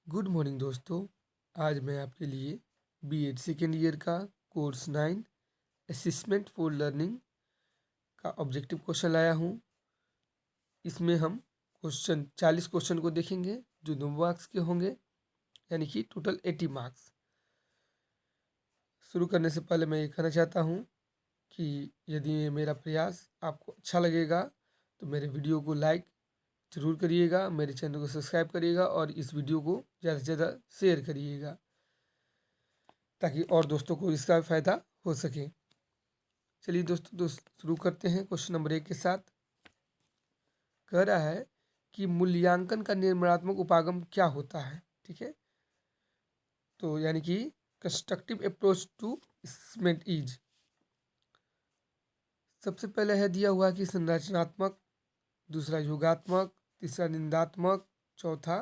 Good morning दोस्तों। आज मैं आपके लिए बीएड सेकेंड ईयर का कोर्स 9 असिस्मेंट फॉर लर्निंग का ऑब्जेक्टिव क्वेश्चन लाया हूँ। इसमें हम 40 क्वेश्चन को देखेंगे जो 9 मार्क्स के होंगे, यानी कि टोटल 80 मार्क्स। शुरू करने से पहले मैं ये कहना चाहता हूँ कि यदि ये मेरा प्रयास आपको अच्छा लगेगा तो मेरे वीडियो को लाइक ज़रूर करिएगा, मेरे चैनल को सब्सक्राइब करिएगा और इस वीडियो को ज़्यादा से ज़्यादा शेयर करिएगा ताकि और दोस्तों को इसका फ़ायदा हो सके। चलिए दोस्तों शुरू करते हैं क्वेश्चन नंबर 1 के साथ। कह रहा है कि मूल्यांकन का निर्माणात्मक उपागम क्या होता है। ठीक है, तो यानी कि constructive approach to assessment is, सबसे पहले है दिया हुआ कि संरचनात्मक, दूसरा योगात्मक, तीसरा निंदात्मक, चौथा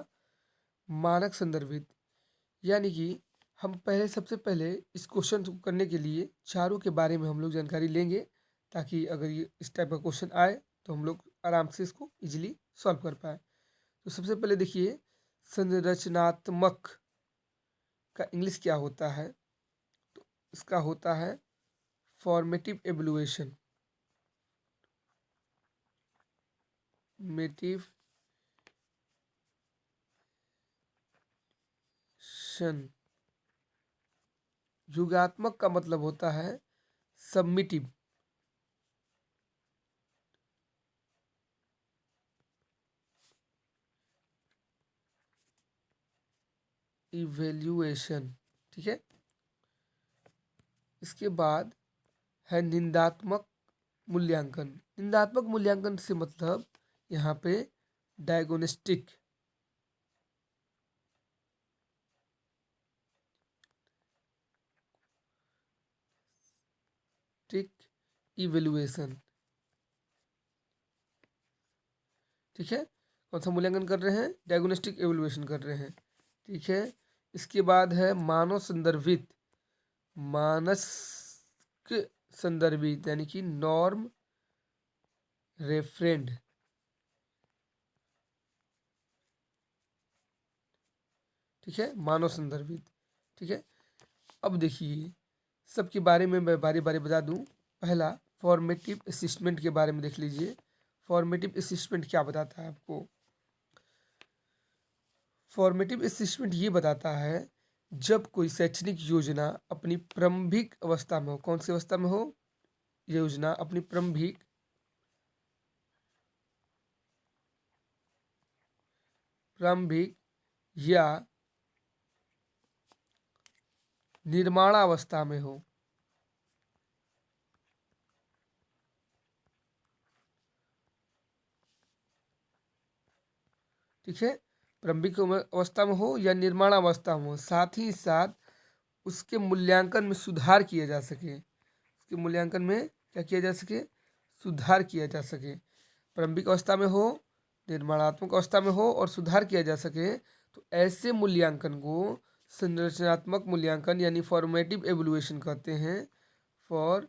मानक संदर्भित। यानी कि हम सबसे पहले इस क्वेश्चन को करने के लिए चारों के बारे में हम लोग जानकारी लेंगे ताकि अगर ये इस टाइप का क्वेश्चन आए तो हम लोग आराम से इसको इजीली सॉल्व कर पाए। तो सबसे पहले देखिए, संरचनात्मक का इंग्लिश क्या होता है। तो इसका होता है फॉर्मेटिव एवल्यूएशन। मेटिव शन। युगात्मक का मतलब होता है सबमिटिव। इवेल्युएशन। ठीक है, इसके बाद है निंदात्मक मूल्यांकन। निंदात्मक मूल्यांकन से मतलब यहाँ पे डायग्नोस्टिक इवेल्युएशन। ठीक है, कौन सा मूल्यांकन कर रहे हैं? डायग्नोस्टिक इवेल्युएशन कर रहे हैं। ठीक है, इसके बाद है मानव संदर्भित। मानक संदर्भित यानी कि नॉर्म रेफरेंड। ठीक है, मानव संदर्भित। ठीक है, अब देखिए सबके बारे में मैं बारी बारी बता दूं। पहला फॉर्मेटिव असिस्मेंट के बारे में देख लीजिए। फॉर्मेटिव असिस्मेंट क्या बताता है आपको? फॉर्मेटिव असिस्मेंट ये बताता है जब कोई शैक्षणिक योजना अपनी प्रारंभिक अवस्था में हो। कौन सी अवस्था में हो? योजना अपनी प्रारंभिक या निर्माणावस्था में हो। ठीक है, प्रारंभिक अवस्था में हो या निर्माणावस्था में हो, साथ ही साथ उसके मूल्यांकन में सुधार किया जा सके। उसके मूल्यांकन में क्या किया जा सके? सुधार किया जा सके। प्रारंभिक अवस्था में हो, निर्माणात्मक अवस्था में हो और सुधार किया जा सके, तो ऐसे मूल्यांकन को संरचनात्मक मूल्यांकन यानी फॉर्मेटिव एवल्यूएशन कहते हैं। फॉर्मेटिव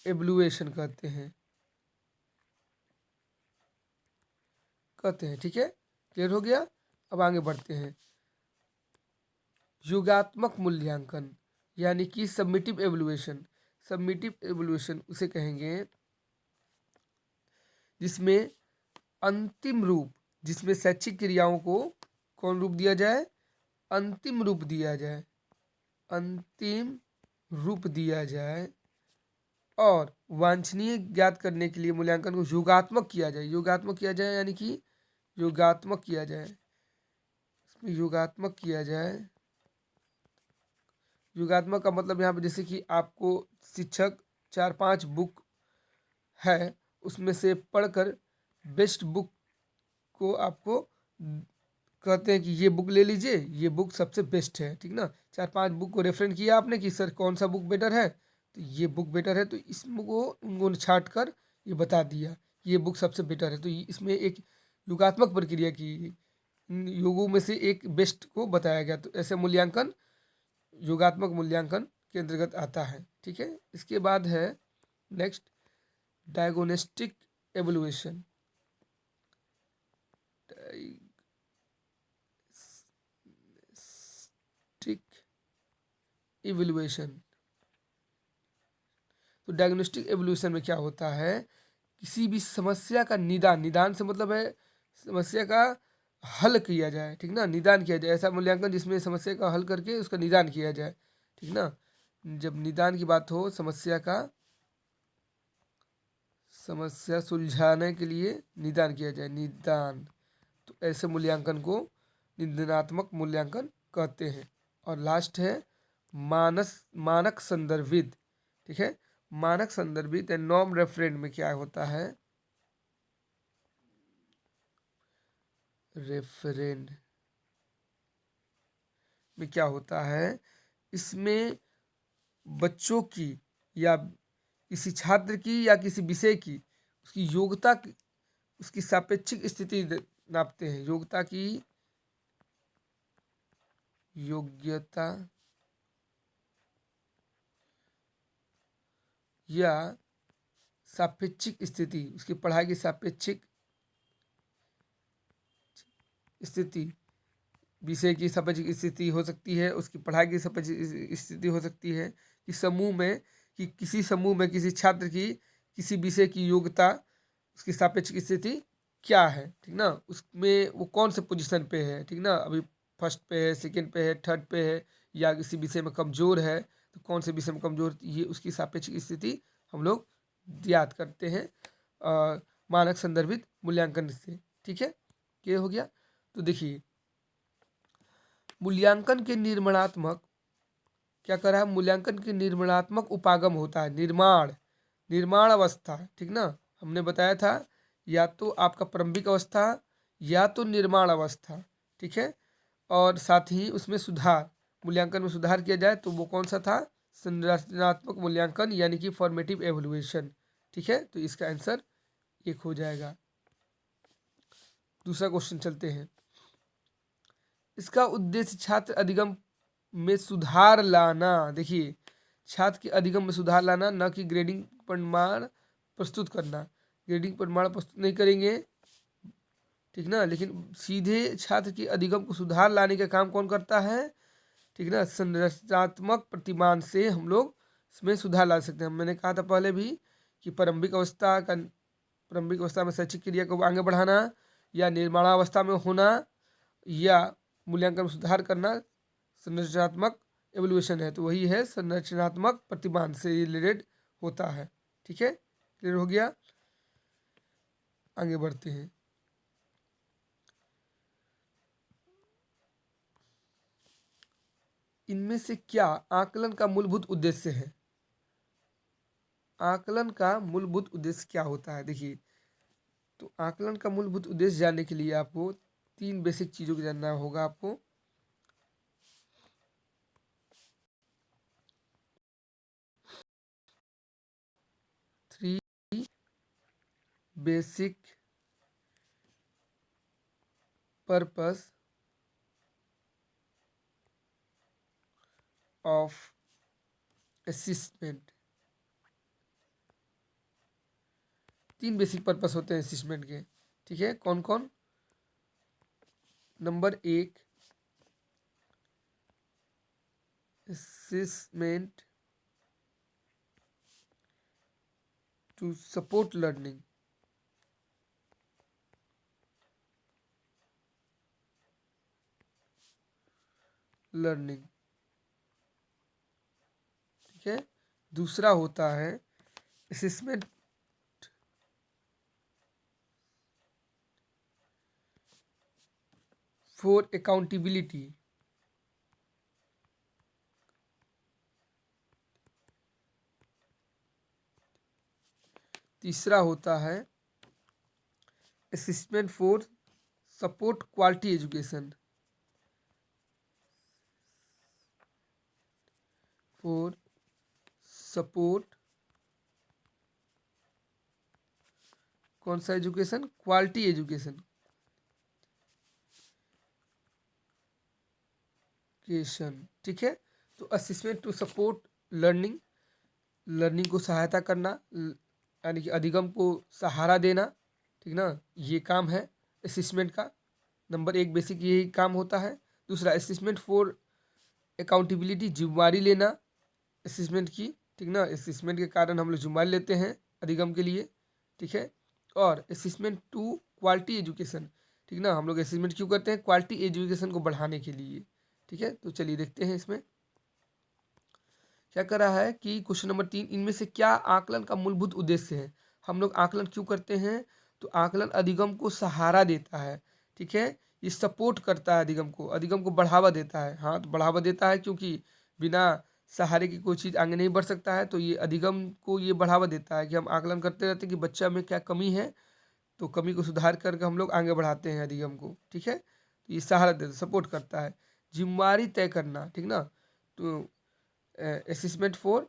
एवल्यूएशन कहते हैं। ठीक है, क्लियर हो गया। अब आगे बढ़ते हैं। योगात्मक मूल्यांकन यानी कि सबमिटिव एवल्यूएशन। सबमिटिव एवल्यूएशन उसे कहेंगे जिसमें अंतिम रूप, जिसमें शैक्षिक क्रियाओं को कौन रूप दिया जाए? अंतिम रूप दिया जाए। अंतिम रूप दिया जाए और वांछनीय ज्ञात करने के लिए मूल्यांकन को योगात्मक किया जाए। योगात्मक किया जाए यानी कि योगात्मक किया जाए, इसमें योगात्मक किया जाए। योगात्मक का मतलब यहाँ पे जैसे कि आपको शिक्षक 4-5 बुक है, उसमें से पढ़कर बेस्ट बुक को आपको कहते हैं कि ये बुक ले लीजिए, ये बुक सबसे बेस्ट है। ठीक ना, 4-5 बुक को रेफरेंस किया आपने कि सर कौन सा बुक बेटर है, तो ये बुक बेटर है, तो इसको उनको छाट कर ये बता दिया कि ये बुक सबसे बेटर है। तो इसमें एक योगात्मक प्रक्रिया की, इन योगों में से एक बेस्ट को बताया गया। तो ऐसे मूल्यांकन योगात्मक मूल्यांकन के अंतर्गत आता है। ठीक है, इसके बाद है नेक्स्ट डायग्नोस्टिक एवल्यूएशन। इवैल्यूएशन। तो डायग्नोस्टिक एवोल्यूशन में क्या होता है, किसी भी समस्या का निदान, निदान से मतलब है समस्या का हल किया जाए, ठीक ना, निदान किया जाए, ऐसा मूल्यांकन जिसमें समस्या का हल करके उसका निदान किया जाए, ठीक ना। जब निदान की बात हो, समस्या सुलझाने के लिए निदान किया जाए, निदान, तो ऐसे मूल्यांकन को निदानात्मक मूल्यांकन कहते हैं। और लास्ट है मानक संदर्भित, ठीक है। मानक संदर्भित नॉर्म रेफरेंट में क्या होता है, रेफरेंड में क्या होता है, इसमें बच्चों की या किसी छात्र की या किसी विषय की उसकी योग्यता की, उसकी सापेक्षिक स्थिति नापते हैं, योग्यता या सापेक्षिक स्थिति, उसकी पढ़ाई की सापेक्षिक स्थिति, विषय की सापेक्षिक स्थिति हो सकती है, उसकी पढ़ाई की सापेक्षिक स्थिति हो सकती है, कि किसी समूह में किसी छात्र की किसी विषय की योग्यता, उसकी सापेक्षिक स्थिति क्या है, ठीक ना, उसमें वो कौन से पोजीशन पे है, ठीक ना, अभी फर्स्ट पे है, सेकंड पे है, थर्ड पे है, या किसी विषय में कमज़ोर है, तो कौन से विषय में कमज़ोर, ये उसकी सापेक्षिक स्थिति हम लोग ज्ञात करते हैं मानक संदर्भित मूल्यांकन से, ठीक है। ये हो गया। तो देखिए मूल्यांकन के निर्माणात्मक क्या कर रहा है, मूल्यांकन के निर्माणात्मक उपागम होता है, निर्माण अवस्था, ठीक ना, हमने बताया था या तो आपका प्रारंभिक अवस्था या तो निर्माण अवस्था, ठीक है। और साथ ही उसमें सुधार, मूल्यांकन में सुधार किया जाए तो वो कौन सा था, संरचनात्मक मूल्यांकन यानी कि फॉर्मेटिव एवोल्यूशन, ठीक है। तो इसका आंसर एक हो जाएगा। दूसरा क्वेश्चन चलते हैं। इसका उद्देश्य छात्र अधिगम में सुधार लाना, देखिए छात्र के अधिगम में सुधार लाना, न कि ग्रेडिंग प्रमाण प्रस्तुत करना। ग्रेडिंग प्रमाण प्रस्तुत नहीं करेंगे, ठीक ना, लेकिन सीधे छात्र के अधिगम को सुधार लाने का काम कौन करता है, ठीक ना, संरचनात्मक प्रतिमान से हम लोग इसमें सुधार ला सकते हैं। मैंने कहा था पहले भी कि प्रारंभिक अवस्था में शैक्षिक क्रिया को आगे बढ़ाना, या निर्माणावस्था में होना, या मूल्यांकन में सुधार करना संरचनात्मक एवोल्यूशन है। तो वही है संरचनात्मक प्रतिमान से रिलेटेड होता है, ठीक है। क्लियर हो गया, आगे बढ़ते हैं। इनमें से क्या आकलन का मूलभूत उद्देश्य है, आकलन का मूलभूत उद्देश्य क्या होता है, देखिए तो आकलन का मूलभूत उद्देश्य जानने के लिए आपको 3 बेसिक चीज़ों को जानना होगा। आपको 3 basic purpose of assessment, 3 basic purpose होते हैं असेसमेंट के, ठीक है। कौन कौन, number 1 assessment to support learning, ठीक है। दूसरा होता है असेसमेंट फॉर अकाउंटेबिलिटी, तीसरा होता है assessment for support quality education, for support कौन सा एजुकेशन, क्वालिटी एजुकेशन, ठीक है। तो असेसमेंट टू सपोर्ट लर्निंग को सहायता करना, यानी कि अधिगम को सहारा देना, ठीक ना, ये काम है असेसमेंट का। नंबर 1 बेसिक यही काम होता है। दूसरा असेसमेंट फॉर अकाउंटेबिलिटी, जिम्मेवारी लेना असेसमेंट की, ठीक ना, असेसमेंट के कारण हम लोग जिम्मेवारी लेते हैं अधिगम के लिए, ठीक है। और असेसमेंट 2 क्वालिटी एजुकेशन, ठीक ना, हम लोग असेसमेंट क्यों करते हैं, क्वालिटी एजुकेशन को बढ़ाने के लिए, ठीक है। तो चलिए देखते हैं इसमें क्या कर रहा है कि क्वेश्चन नंबर 3, इनमें से क्या आकलन का मूलभूत उद्देश्य है। हम लोग आकलन क्यों करते हैं, तो आकलन अधिगम को सहारा देता है, ठीक है, ये सपोर्ट करता है अधिगम को बढ़ावा देता है। हाँ, तो बढ़ावा देता है क्योंकि बिना सहारे की कोई चीज़ आगे नहीं बढ़ सकता है, तो ये अधिगम को ये बढ़ावा देता है कि हम आकलन करते रहते हैं कि बच्चा में क्या कमी है, तो कमी को सुधार करके हम लोग आगे बढ़ाते हैं अधिगम को, ठीक है। तो ये सहारा देता, सपोर्ट करता है। जिम्मेवारी तय करना, ठीक ना, तो असेसमेंट फॉर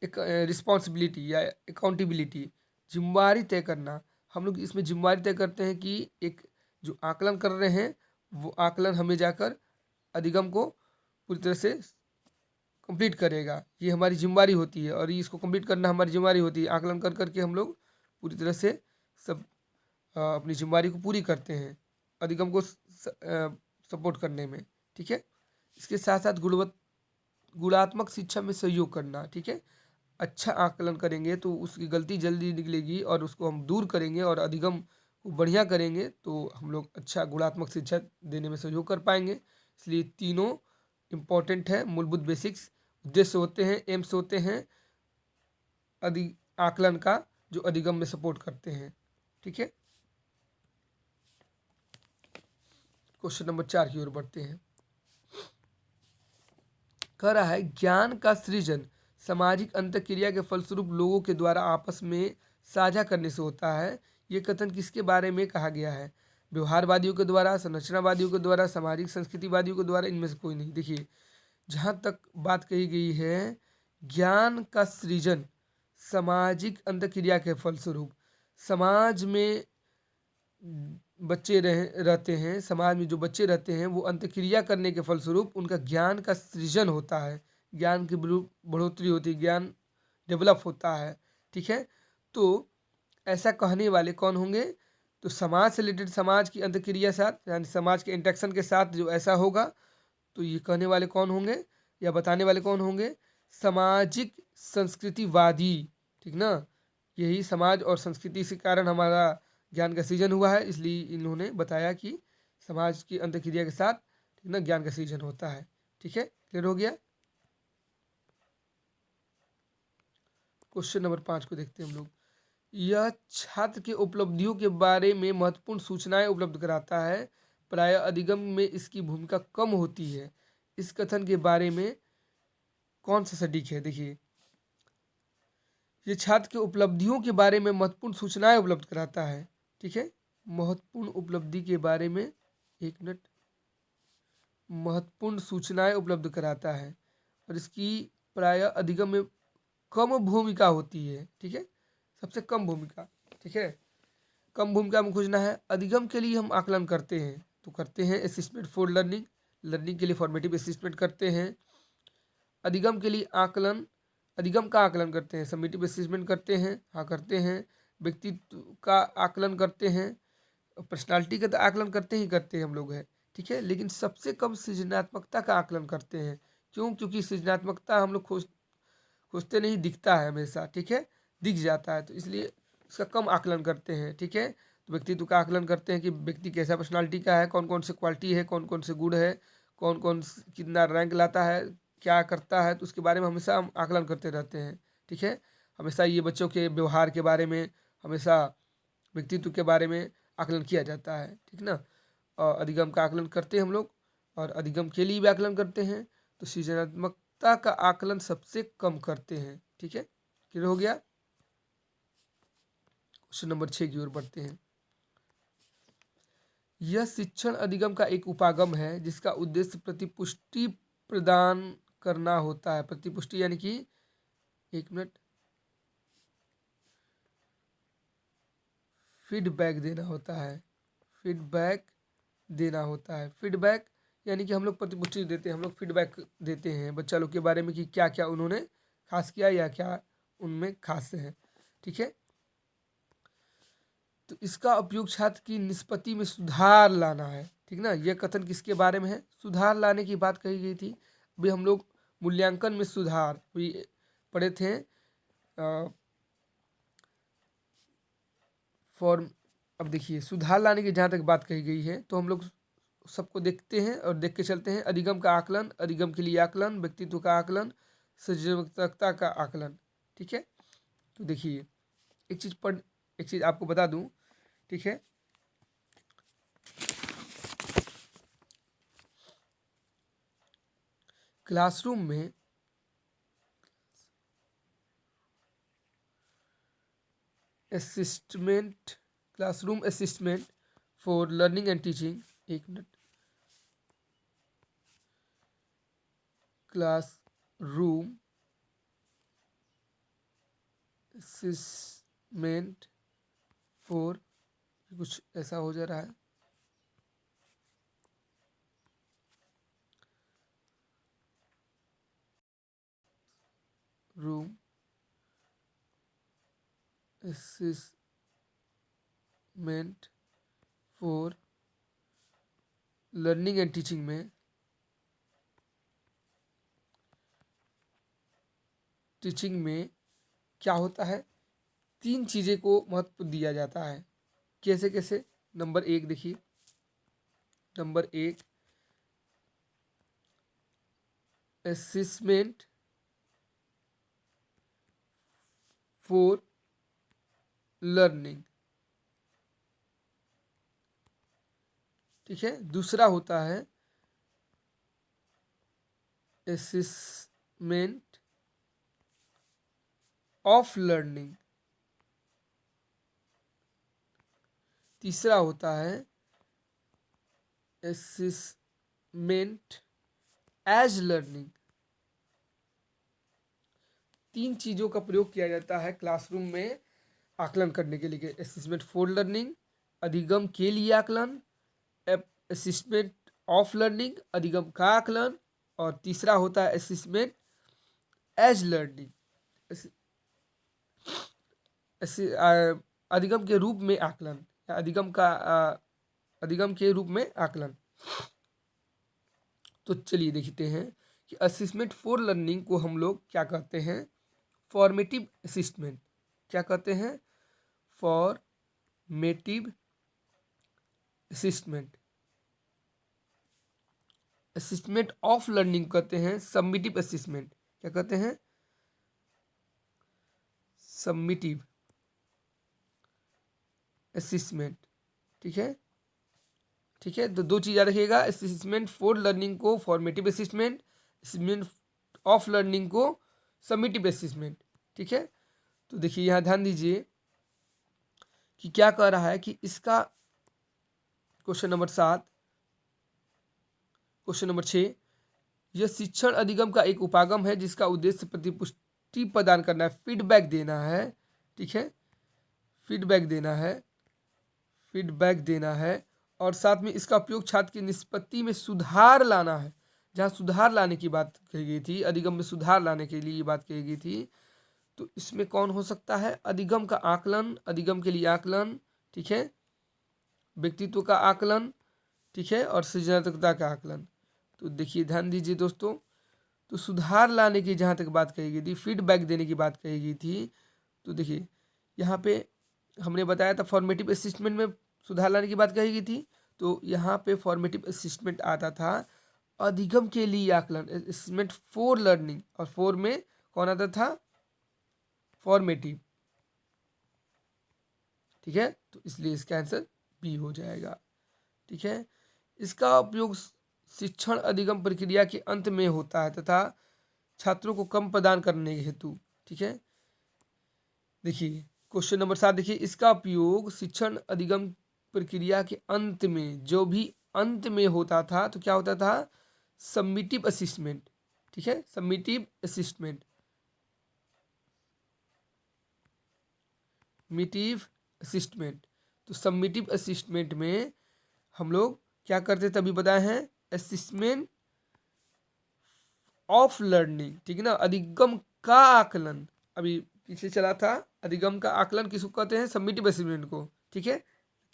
एक रिस्पॉन्सिबिलिटी या अकाउंटेबिलिटी, जिम्मेवारी तय करना, हम लोग इसमें जिम्मेवारी तय करते हैं कि एक जो आकलन कर रहे हैं वो आकलन हमें जाकर अधिगम को पूरी तरह से कंप्लीट करेगा, ये हमारी जिम्मेवारी होती है और इसको कंप्लीट करना हमारी जिम्मेवारी होती है। आकलन कर करके हम लोग पूरी तरह से सब अपनी जिम्मेवारी को पूरी करते हैं अधिगम को सपोर्ट करने में, ठीक है। इसके साथ साथ गुणात्मक शिक्षा में सहयोग करना, ठीक है। अच्छा आकलन करेंगे तो उसकी गलती जल्दी निकलेगी और उसको हम दूर करेंगे और अधिगम को बढ़िया करेंगे तो हम लोग अच्छा गुणात्मक शिक्षा देने में सहयोग कर पाएंगे। इसलिए तीनों इम्पोर्टेंट है, मूलभूत बेसिक्स उद्देश्य होते हैं, एम्स होते हैं आकलन का जो अधिगम में सपोर्ट करते हैं, ठीक है। क्वेश्चन नंबर 4 की ओर बढ़ते हैं। कह रहा है ज्ञान का सृजन सामाजिक अंतःक्रिया के फलस्वरूप लोगों के द्वारा आपस में साझा करने से होता है। ये कथन किसके बारे में कहा गया है, व्यवहारवादियों के द्वारा, संरचनावादियों के द्वारा, सामाजिक संस्कृतिवादियों के द्वारा, इनमें से कोई नहीं। देखिए जहाँ तक बात कही गई है ज्ञान का सृजन सामाजिक अंतःक्रिया के फलस्वरूप, समाज में रहते हैं, समाज में जो बच्चे रहते हैं वो अंतःक्रिया करने के फलस्वरूप उनका ज्ञान का सृजन होता है, ज्ञान की बढ़ोतरी होती है, ज्ञान डेवलप होता है, ठीक है। तो ऐसा कहने वाले कौन होंगे, तो समाज से रिलेटेड, समाज की अंतःक्रिया साथ यानी समाज के इंटरेक्शन के साथ जो ऐसा होगा तो ये कहने वाले कौन होंगे या बताने वाले कौन होंगे, सामाजिक संस्कृतिवादी, ठीक ना। यही समाज और संस्कृति के कारण हमारा ज्ञान का सृजन हुआ है, इसलिए इन्होंने बताया कि समाज की अंतःक्रिया के साथ, ठीक ना, ज्ञान का सृजन होता है, ठीक है। क्लियर हो गया। क्वेश्चन नंबर 5 को देखते हैं हम लोग। यह छात्र के उपलब्धियों के बारे में महत्वपूर्ण सूचनाएं उपलब्ध कराता है, प्राय अधिगम में इसकी भूमिका कम होती है। इस कथन के बारे में कौन सा सटीक है, देखिए ये छात्र के उपलब्धियों के बारे में महत्वपूर्ण सूचनाएं उपलब्ध कराता है, ठीक है। महत्वपूर्ण उपलब्धि के बारे में, एक मिनट, महत्वपूर्ण सूचनाएं उपलब्ध कराता है और इसकी प्राय अधिगम में कम भूमिका होती है, ठीक है, सबसे कम भूमिका, ठीक है। कम भूमिका में खोजना है। अधिगम के लिए हम आकलन करते हैं तो करते हैं असेसमेंट फॉर लर्निंग, लर्निंग के लिए फॉर्मेटिव असेसमेंट करते हैं। अधिगम के लिए आकलन, अधिगम का आकलन करते हैं, समेटिव असेसमेंट करते हैं, हाँ करते हैं। व्यक्तित्व का आकलन करते हैं, पर्सनालिटी का तो आकलन करते ही करते हैं हम लोग हैं, ठीक है। लेकिन सबसे कम सृजनात्मकता का आकलन करते हैं, क्यों, क्योंकि सृजनात्मकता हम लोग खोजते नहीं, दिखता है हमेशा, ठीक है, दिख जाता है, तो इसलिए उसका कम आकलन करते हैं, ठीक है। तो व्यक्तित्व का आकलन करते हैं कि व्यक्ति कैसा पर्सनालिटी का है, कौन कौन से क्वालिटी है, कौन कौन से गुण है, कौन कौन कितना रैंक लाता है, क्या करता है, तो उसके बारे में हमेशा हम आकलन करते रहते हैं, ठीक है। हमेशा ये बच्चों के व्यवहार के बारे में, हमेशा व्यक्तित्व के बारे में आकलन किया जाता है, ठीक ना। और अधिगम का आकलन करते हैं हम लोग और अधिगम के लिए भी आकलन करते हैं, तो सृजनात्मकता का आकलन सबसे कम करते हैं, ठीक है। क्लियर हो गया। क्वेश्चन नंबर 6 की ओर बढ़ते हैं। यह शिक्षण अधिगम का एक उपागम है जिसका उद्देश्य प्रतिपुष्टि प्रदान करना होता है। प्रतिपुष्टि यानी कि, एक मिनट, फीडबैक देना होता है, फीडबैक देना होता है। फीडबैक यानी कि हम लोग प्रतिपुष्टि देते हैं, हम लोग फीडबैक देते हैं बच्चा लोग के बारे में कि क्या क्या उन्होंने खास किया या क्या उनमें खास है, ठीक है। तो इसका उपयोग छात्र की निष्पत्ति में सुधार लाना है, ठीक ना। यह कथन किसके बारे में है, सुधार लाने की बात कही गई थी। भी हम लोग मूल्यांकन में सुधार भी पढ़े थे। फॉर्म अब देखिए सुधार लाने की जहाँ तक बात कही गई है तो हम लोग सबको देखते हैं और देख के चलते हैं। अधिगम का आकलन, अधिगम के लिए आकलन, व्यक्तित्व का आकलन, सृजनात्मकता का आकलन। ठीक है, तो देखिए एक चीज़ आपको बता दूं। ठीक है, क्लासरूम में असिस्टमेंट, classroom असिस्टमेंट for learning and teaching, एक मिनट, क्लासरूम असिस्टमेंट फॉर, कुछ ऐसा हो जा रहा है, room असिस्टमेंट for learning and teaching में क्या होता है, 3 चीज़ें को महत्व दिया जाता है। कैसे कैसे? नंबर 1 देखिए, नंबर 1 असेसमेंट फॉर लर्निंग। ठीक है, दूसरा होता है असेसमेंट ऑफ लर्निंग। तीसरा होता है असेसमेंट एज लर्निंग। 3 चीज़ों का प्रयोग किया जाता है क्लासरूम में आकलन करने के लिए। असेसमेंट फॉर लर्निंग, अधिगम के लिए आकलन, असेसमेंट ऑफ लर्निंग, अधिगम का आकलन, और तीसरा होता है असेसमेंट एज लर्निंग, अधिगम के रूप में आकलन, या अधिगम के रूप में आकलन। तो चलिए देखते हैं कि असेसमेंट फॉर लर्निंग को हम लोग क्या कहते हैं, फॉर्मेटिव असिस्टमेंट। क्या कहते हैं? फॉर्मेटिव असिस्टमेंट। असिस्टमेंट ऑफ लर्निंग कहते हैं सबमिटिव असिस्टमेंट। क्या कहते हैं? सबमिटिव असिस्टमेंट। ठीक है, ठीक है, तो 2 चीज़ याद रखिएगा, असिस्टमेंट फॉर लर्निंग को फॉर्मेटिव असिस्टमेंट, असिस्टमेंट ऑफ लर्निंग को सबमिटिव असिस्टमेंट। ठीक है, तो देखिए यहाँ ध्यान दीजिए कि क्या कह रहा है कि इसका क्वेश्चन नंबर 7, क्वेश्चन नंबर 6, यह शिक्षण अधिगम का एक उपागम है जिसका उद्देश्य प्रतिपुष्टि प्रदान करना है, फीडबैक देना है। ठीक है, फीडबैक देना है, फीडबैक देना है, और साथ में इसका उपयोग छात्र की निष्पत्ति में सुधार लाना है। जहाँ सुधार लाने की बात कही गई थी, अधिगम में सुधार लाने के लिए ये बात कही गई थी, तो इसमें कौन हो सकता है? अधिगम का आकलन, अधिगम के लिए आकलन, ठीक है, व्यक्तित्व का आकलन, ठीक है, और सृजनात्मकता का आकलन। तो देखिए ध्यान दीजिए दोस्तों, तो सुधार लाने की जहाँ तक बात कही गई थी, फीडबैक देने की बात कही गई थी, तो देखिए यहाँ पे हमने बताया था फॉर्मेटिव असिस्टमेंट में सुधार लाने की बात कही गई थी, तो यहाँ पे फॉर्मेटिव असिस्टमेंट आता था अधिगम के लिए आकलन, असिस्टमेंट फॉर लर्निंग, और फोर में कौन आता था? फॉर्मेटिव। ठीक है, तो इसलिए इसका आंसर बी हो जाएगा। ठीक है, इसका उपयोग शिक्षण अधिगम प्रक्रिया के अंत में होता है तथा छात्रों को कम प्रदान करने के हेतु। ठीक है, देखिए क्वेश्चन नंबर 7 देखिए, इसका उपयोग शिक्षण अधिगम प्रक्रिया के अंत में, जो भी अंत में होता था, तो क्या होता था? सबमिटिव असिस्टमेंट। ठीक है, सबमिटिव असिस्टमेंट, मिटिव असिस्टमेंट। तो सबमिटिव असिस्टमेंट में हम लोग क्या करते थे, अभी बताए हैं, असिस्टमेंट ऑफ लर्निंग। ठीक है ना, अधिगम का आकलन, अभी पीछे चला था, अधिगम का आकलन किसको कहते हैं? सबमिटिव असिस्टमेंट को। ठीक है,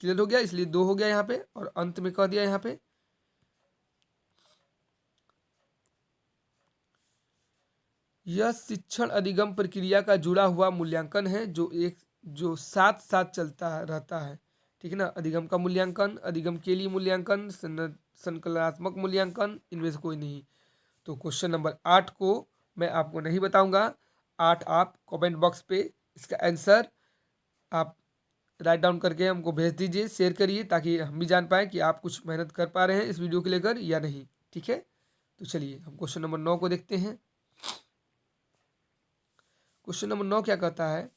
क्लियर हो गया, इसलिए 2 हो गया यहाँ पे, और अंत में कह दिया यहाँ पे। यह शिक्षण अधिगम प्रक्रिया का जुड़ा हुआ मूल्यांकन है जो साथ साथ चलता रहता है। ठीक है ना। अधिगम का मूल्यांकन, अधिगम के लिए मूल्यांकन, संकलनात्मक मूल्यांकन, इनमें से कोई नहीं। तो क्वेश्चन नंबर 8 को मैं आपको नहीं बताऊंगा। 8 आप कमेंट बॉक्स पे इसका आंसर आप राइट डाउन करके हमको भेज दीजिए, शेयर करिए, ताकि हम भी जान पाए कि आप कुछ मेहनत कर पा रहे हैं इस वीडियो को लेकर या नहीं। ठीक है। तो चलिए हम क्वेश्चन नंबर 9 को देखते हैं। क्वेश्चन नंबर 9 क्या कहता है?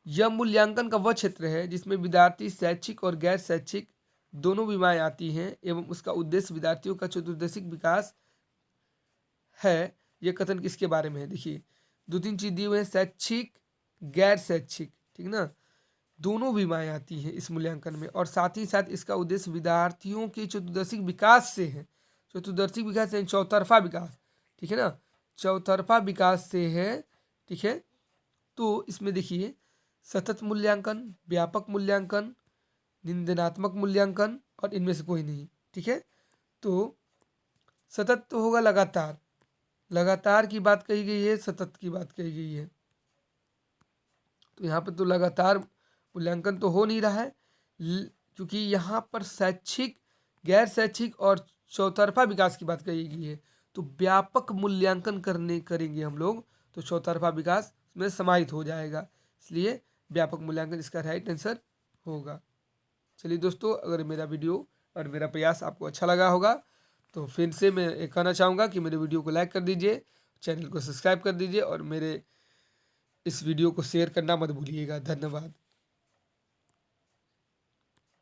यह मूल्यांकन का वह क्षेत्र है जिसमें विद्यार्थी शैक्षिक और गैर शैक्षिक दोनों बीमाएं आती हैं एवं उसका उद्देश्य विद्यार्थियों का चतुर्दशिक विकास है। यह कथन किसके बारे में है? देखिए, दो तीन चीज दिए हुए हैं, शैक्षिक, गैर शैक्षिक। ठीक ना। दोनों बीमाएं आती हैं इस मूल्यांकन में, और साथ ही साथ इसका उद्देश्य विद्यार्थियों के चतुर्दशिक विकास से है। चतुर्दशिक विकास यानी चौतरफा विकास। ठीक है ना। चौतरफा विकास से है। ठीक है। तो इसमें देखिए, सतत मूल्यांकन, व्यापक मूल्यांकन, निंदनात्मक मूल्यांकन, और इनमें से कोई नहीं। ठीक है। तो सतत तो होगा लगातार, लगातार की बात कही गई है, सतत की बात कही गई है। तो यहाँ पर तो लगातार मूल्यांकन तो हो नहीं रहा है, क्योंकि यहाँ पर शैक्षिक, गैर शैक्षिक और चौतरफा विकास की बात कही गई है। तो व्यापक मूल्यांकन करेंगे हम लोग, तो चौतरफा विकास में समाहित हो जाएगा, इसलिए व्यापक मूल्यांकन इसका राइट आंसर होगा। चलिए दोस्तों, अगर मेरा वीडियो और मेरा प्रयास आपको अच्छा लगा होगा तो फिर से मैं ये कहना चाहूँगा कि मेरे वीडियो को लाइक कर दीजिए, चैनल को सब्सक्राइब कर दीजिए, और मेरे इस वीडियो को शेयर करना मत भूलिएगा। धन्यवाद।